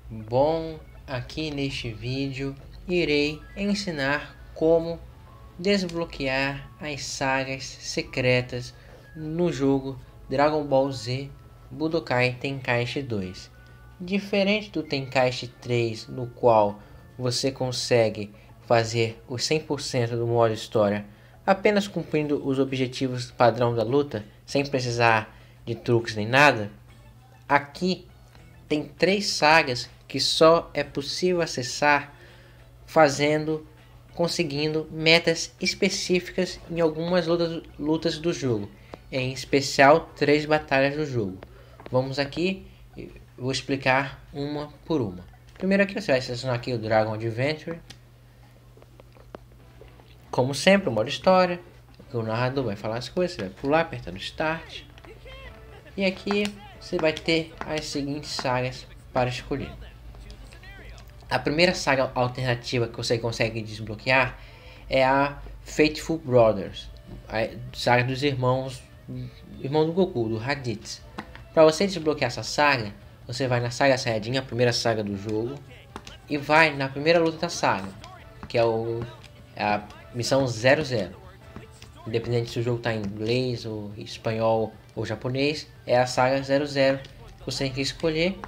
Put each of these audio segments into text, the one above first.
Bom, aqui neste vídeo irei ensinar como desbloquear as sagas secretas no jogo Dragon Ball Z Budokai Tenkaichi 2. Diferente do Tenkaichi 3, no qual você consegue fazer os 100% do modo história apenas cumprindo os objetivos padrão da luta, sem precisar de truques nem nada, aqui tem 3 sagas que só é possível acessar conseguindo metas específicas em algumas lutas do jogo, em especial 3 batalhas do jogo. Vamos aqui, vou explicar uma por uma. Primeiro aqui você vai selecionar aqui o Dragon Adventure. Como sempre, o modo história, o narrador vai falar as coisas, você vai pular apertando Start. E aqui você vai ter as seguintes sagas para escolher. A primeira saga alternativa que você consegue desbloquear é a Faithful Brothers, a saga dos irmão do Goku, do Raditz. Para você desbloquear essa saga, você vai na saga Saiyajin, a primeira saga do jogo, e vai na primeira luta da saga, que é a missão 00. Independente se o jogo está em inglês, ou espanhol ou japonês, é a saga 00 que você tem que escolher.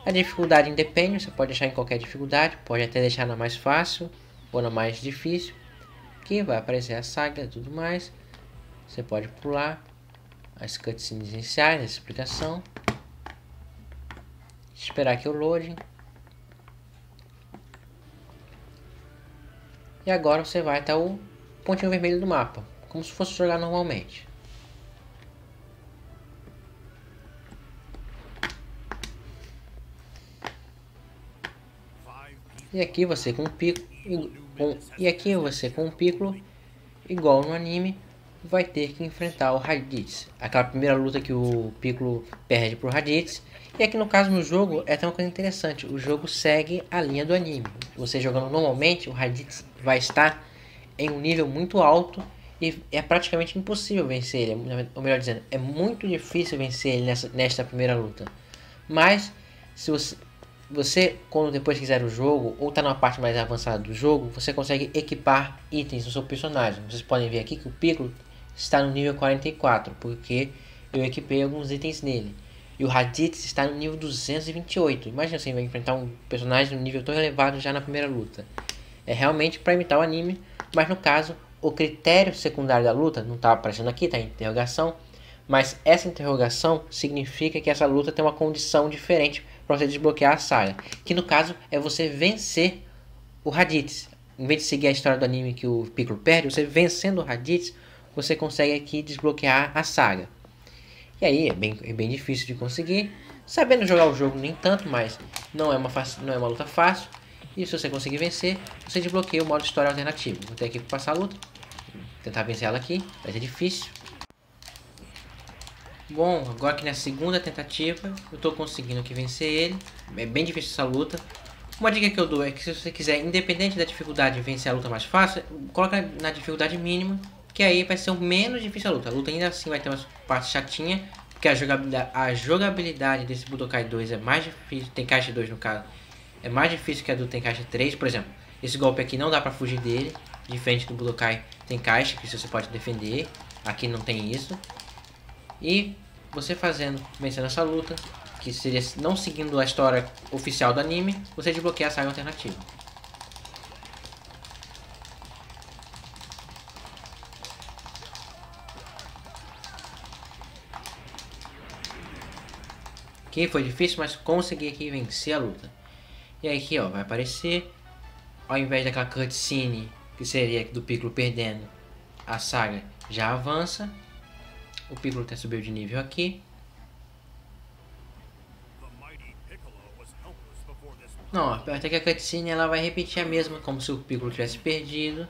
A dificuldade independe, você pode deixar em qualquer dificuldade, pode até deixar na mais fácil ou na mais difícil. Aqui vai aparecer a saga e tudo mais. Você pode pular as cutscenes iniciais, a explicação. Esperar que eu loading. E agora você vai até o pontinho vermelho do mapa, como se fosse jogar normalmente. E aqui você com o Piccolo, igual no anime, vai ter que enfrentar o Raditz. Aquela primeira luta que o Piccolo perde pro Raditz. E aqui no caso no jogo é até uma coisa interessante, o jogo segue a linha do anime. Você jogando normalmente, o Raditz vai estar em um nível muito alto e é praticamente impossível vencer ele. Ou melhor dizendo, é muito difícil vencer ele nesta primeira luta. Mas se você, quando depois quiser o jogo, ou está numa parte mais avançada do jogo, você consegue equipar itens no seu personagem. Vocês podem ver aqui que o Piccolo está no nível 44, porque eu equipei alguns itens nele. E o Raditz está no nível 228. Imagina você vai enfrentar um personagem no nível tão elevado já na primeira luta. É realmente para imitar o anime, mas no caso, o critério secundário da luta, não está aparecendo aqui, está em interrogação, mas essa interrogação significa que essa luta tem uma condição diferente para você desbloquear a saga, que no caso é você vencer o Raditz. Em vez de seguir a história do anime que o Piccolo perde, você vencendo o Raditz, você consegue aqui desbloquear a saga. E aí é bem difícil de conseguir. Sabendo jogar o jogo nem tanto, mas não é uma luta fácil. E se você conseguir vencer, você desbloqueia o modo história alternativo. Vou ter aqui para passar a luta, tentar vencer ela aqui, vai ser difícil. Bom, agora que na segunda tentativa eu estou conseguindo aqui vencer ele. É bem difícil essa luta. Uma dica que eu dou é que se você quiser, independente da dificuldade, vencer a luta mais fácil, coloca na dificuldade mínima, que aí vai ser o menos difícil a luta. A luta ainda assim vai ter uma parte chatinha, porque a jogabilidade desse Budokai 2 é mais difícil, Tenkaichi 2 no caso, é mais difícil que a do Tenkaichi 3. Por exemplo, esse golpe aqui não dá pra fugir dele, diferente do Budokai Tenkaichi, que você pode defender. Aqui não tem isso. E você vencendo essa luta, que seria não seguindo a história oficial do anime, você desbloqueia a saga alternativa. Aqui foi difícil, mas consegui aqui vencer a luta. E aí aqui ó, vai aparecer, ao invés daquela cutscene que seria do Piccolo perdendo, a saga já avança. O Piccolo até subiu de nível aqui. Não, até que a cutscene ela vai repetir a mesma, como se o Piccolo tivesse perdido.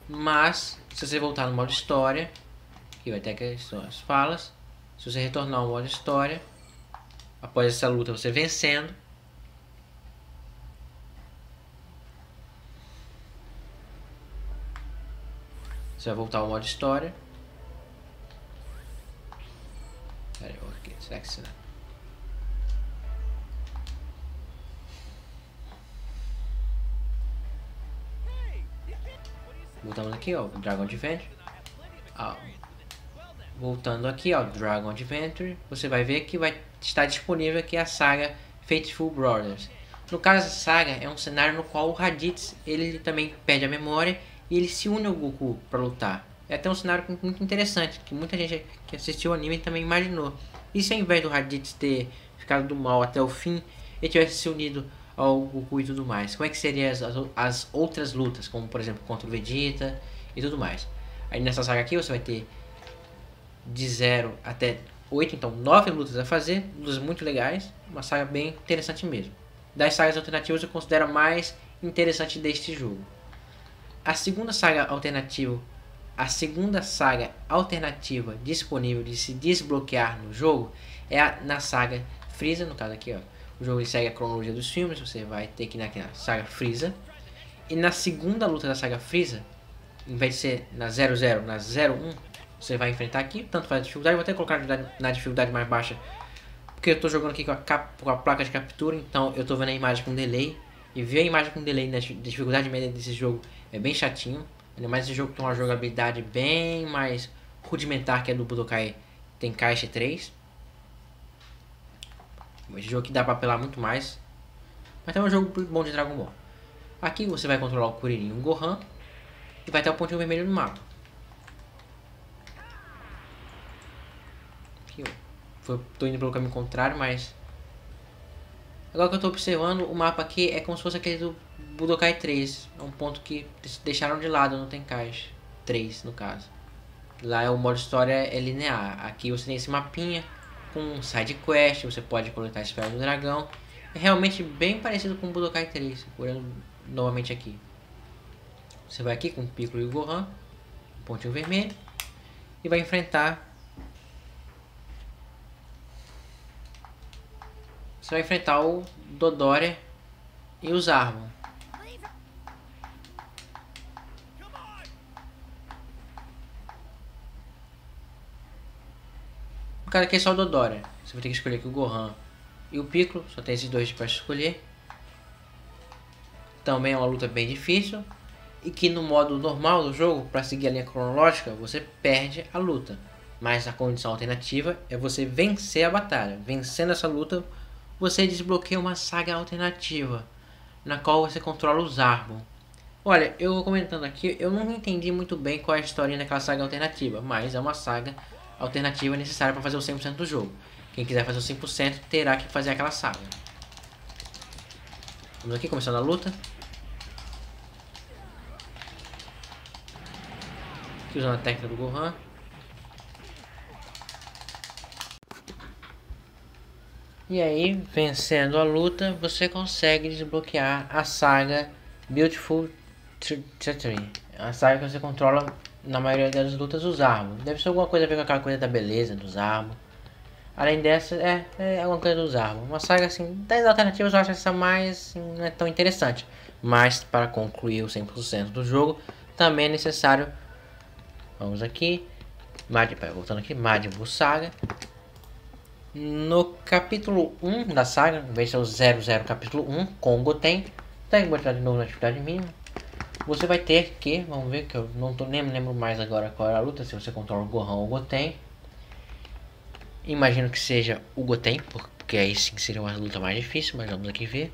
Mas, se você voltar no modo história, que vai ter aqui as falas. Se você retornar ao modo história, após essa luta você vencendo, você vai voltar ao modo história. Pera aí, será que será? Voltamos aqui, ó, Dragon Adventure. Ah, voltando aqui, ó, Dragon Adventure, você vai ver que vai estar disponível aqui a saga Faithful Brothers. No caso, essa saga é um cenário no qual o Raditz ele também perde a memória e ele se une ao Goku para lutar. É até um cenário muito interessante, que muita gente que assistiu o anime também imaginou. E se ao invés do Raditz ter ficado do mal até o fim, ele tivesse se unido ao Goku e tudo mais? Como é que seriam as outras lutas, como por exemplo contra o Vegeta e tudo mais? Aí nessa saga aqui você vai ter de 0 até 8, então 9 lutas a fazer, lutas muito legais, uma saga bem interessante mesmo. Das sagas alternativas eu considero a mais interessante deste jogo. A segunda saga alternativa disponível de se desbloquear no jogo é na saga Frieza, no caso aqui, ó. O jogo segue a cronologia dos filmes, você vai ter que ir na saga Frieza. E na segunda luta da saga Frieza, em vez de ser na 00, na 01, você vai enfrentar aqui, tanto faz a dificuldade, vou até colocar na dificuldade mais baixa, porque eu estou jogando aqui com a placa de captura, então eu estou vendo a imagem com delay, e ver a imagem com delay na dificuldade média desse jogo é bem chatinho, ainda mais esse jogo tem uma jogabilidade bem mais rudimentar que a do Budokai Tenkaichi 3. Esse jogo aqui dá para apelar muito mais, mas é um jogo bom de Dragon Ball. Aqui você vai controlar o Kuririn e o Gohan, e vai ter o pontinho vermelho no mapa. Aqui, tô indo pelo caminho contrário, mas agora que eu tô observando, o mapa aqui é como se fosse aquele do Budokai 3. É um ponto que deixaram de lado no Tenkaichi 3, no caso. Lá é o modo história é linear. Aqui você tem esse mapinha com side quest, você pode coletar a esfera do dragão. É realmente bem parecido com o Budokai 3, olhando novamente aqui. Você vai aqui com o Piccolo e o Gohan, pontinho vermelho, e vai enfrentar. Você vai enfrentar o Dodoria e os Zarbon. O cara aqui é só o Dodoria. Você vai ter que escolher aqui o Gohan e o Piccolo. Só tem esses dois para escolher. Também é uma luta bem difícil. E que no modo normal do jogo, para seguir a linha cronológica, você perde a luta. Mas a condição alternativa é você vencer a batalha. Vencendo essa luta, você desbloqueia uma saga alternativa, na qual você controla os Zarbon. Olha, eu vou comentando aqui, eu não entendi muito bem qual é a historinha daquela saga alternativa, mas é uma saga alternativa necessária para fazer o 100% do jogo. Quem quiser fazer o 100% terá que fazer aquela saga. Vamos aqui, começando a luta. Aqui usando a técnica do Gohan. E aí, vencendo a luta, você consegue desbloquear a saga Beautiful Tree. A saga que você controla na maioria das lutas os Zarbon. Deve ser alguma coisa a ver com aquela coisa da beleza dos Zarbon. Além dessa, é alguma coisa dos Zarbon. Uma saga assim, das alternativas eu acho essa mais assim, não é tão interessante. Mas para concluir o 100% do jogo, também é necessário. Vamos aqui. Voltando aqui, Majin Buu Saga. No capítulo 1 da saga, em vez de ser o 00 capítulo 1, com o Goten, tem que botar de novo na atividade mínima. Você vai ter que, vamos ver que eu nem lembro mais agora qual era a luta, se você controla o Gohan ou o Goten. Imagino que seja o Goten, porque aí sim seria uma luta mais difícil, mas vamos aqui ver.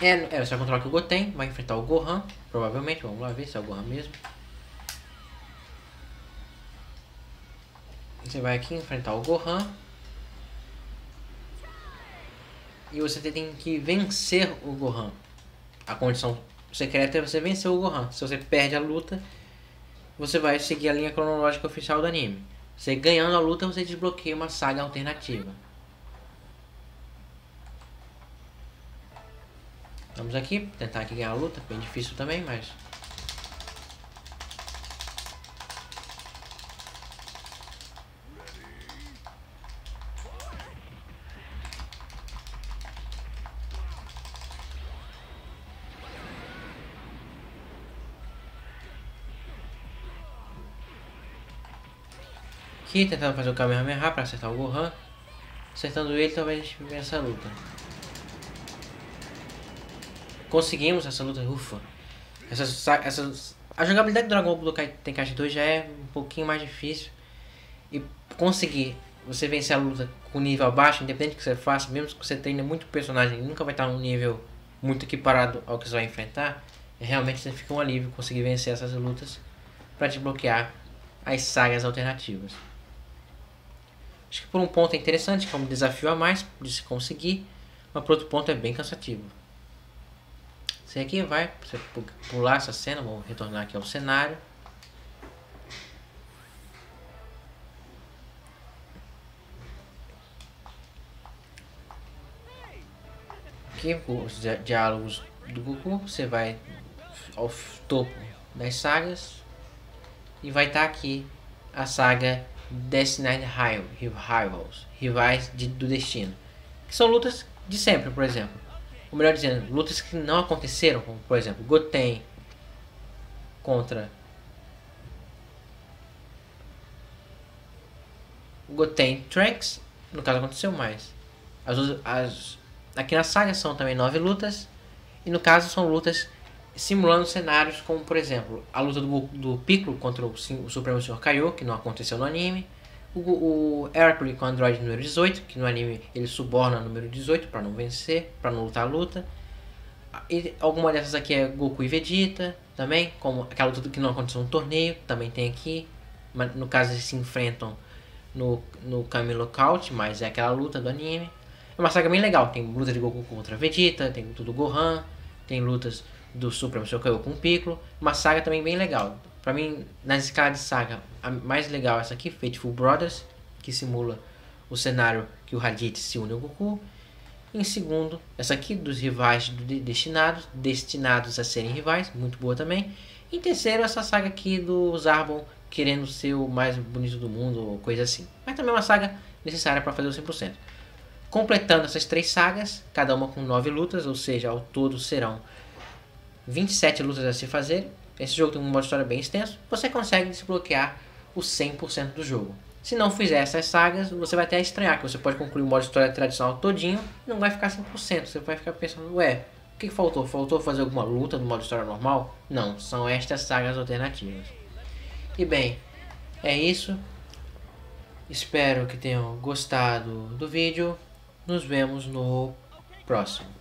Você vai controlar o Goten, vai enfrentar o Gohan, provavelmente, vamos lá ver se é o Gohan mesmo. Você vai aqui enfrentar o Gohan. E você tem que vencer o Gohan. A condição secreta é você vencer o Gohan. Se você perde a luta, você vai seguir a linha cronológica oficial do anime. Você ganhando a luta, você desbloqueia uma saga alternativa. Vamos aqui, tentar aqui ganhar a luta. Bem difícil também, mas... Aqui, tentando fazer o Kamehameha para acertar o Gohan. Acertando ele, talvez a gente vença a luta. Conseguimos essa luta, ufa. A jogabilidade do Dragon Ball Budokai Tenkaichi 2 já é um pouquinho mais difícil. E conseguir você vencer a luta com nível abaixo, independente do que você faça, mesmo que você treine muito personagem, nunca vai estar um nível muito equiparado ao que você vai enfrentar. Realmente você fica um alívio conseguir vencer essas lutas para desbloquear as sagas alternativas. Acho que por um ponto é interessante, que é um desafio a mais de se conseguir, mas por outro ponto é bem cansativo. Você aqui vai, você pular essa cena, vou retornar aqui ao cenário. Aqui os diálogos do Goku, você vai ao topo das sagas e vai estar aqui a saga Destined Rivals, Rivais do Destino, que são lutas de sempre, por exemplo. Ou melhor dizendo, lutas que não aconteceram, como por exemplo Goten contra Goten Trunks, no caso aconteceu mais. Aqui na saga são também 9 lutas, e no caso são lutas simulando cenários como, por exemplo, a luta do Piccolo contra o Supremo Sr. Kaiô, que não aconteceu no anime, o Hercules com o Android número 18, que no anime ele suborna o número 18 para não vencer, para não lutar a luta. E alguma dessas aqui é Goku e Vegeta, também, como aquela luta que não aconteceu no torneio, também tem aqui. Mas no caso eles se enfrentam no Kami Lockout, mas é aquela luta do anime. É uma saga bem legal, tem luta de Goku contra Vegeta, tem luta do Gohan, tem lutas do Supremo Sr. Kaiô com o Piccolo. Uma saga também bem legal. Pra mim, nas escalas de saga, a mais legal é essa aqui, Fateful Brothers, que simula o cenário que o Raditz se une ao Goku. Em segundo, essa aqui dos rivais destinados a serem rivais, muito boa também. Em terceiro, essa saga aqui do Zarbon querendo ser o mais bonito do mundo, ou coisa assim. Mas também é uma saga necessária para fazer o 100%. Completando essas 3 sagas, cada uma com 9 lutas, ou seja, ao todo serão 27 lutas a se fazer. Esse jogo tem um modo história bem extenso. Você consegue desbloquear o 100% do jogo. Se não fizer essas sagas, você vai até estranhar, que você pode concluir o modo história tradicional todinho e não vai ficar 100%. Você vai ficar pensando, ué, o que faltou? Faltou fazer alguma luta no modo história normal? Não, são estas sagas alternativas. E bem, é isso. Espero que tenham gostado do vídeo. Nos vemos no próximo.